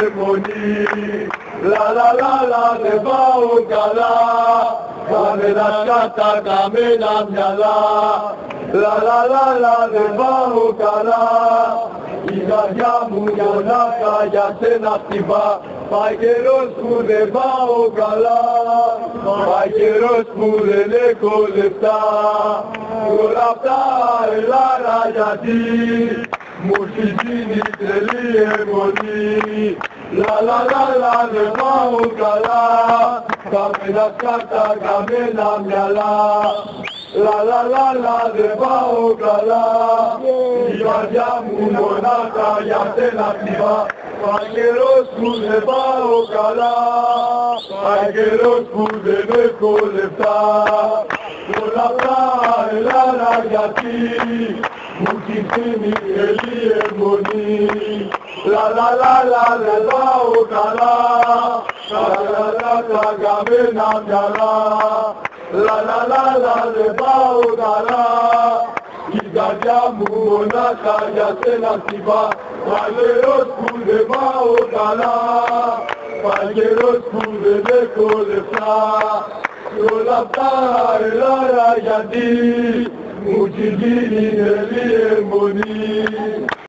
αιμονή. Λα λα λα λα δεν πάω καλά, καμένα σκάτα, καμένα μυαλά. Λα λα λα λα δεν πάω καλά, η καρδιά μου μονάχα για σένα χτυπά. Πάει καιρός που δεν πάω καλά, πάει καιρός που δεν έχω λεφτά. Όλα αυτά Ελλάδα γιατί μου έχει γίνει τρελή αιμονή. Λα λα λα λα δεν πάω καλά, καμένα σκάτα, καμένα μυαλά. Λα λα λα λα δεν πάω καλά, η καρδιά μου μονάχα για σένα χτυπά. Πάει καιρός που δεν πάω καλά, πάει καιρός που δεν έχω λεφτά. Όλα αυτά Ελλάδα γιατί μου έχει γίνει τρελή αιμονή. Λα λα λα λα δεν πάω καλά, τα καμένα μυαλά. Λα λα λα λα δεν πάω καλά, η καρδιά μου μονάχα για σένα χτυπά. Πάει καιρός που δεν πάω καλά, πάει καιρός που δεν έχω λεφτά. Όλα αυτά Ελλάδα γιατί μου έχει γίνει τρελή αιμονή.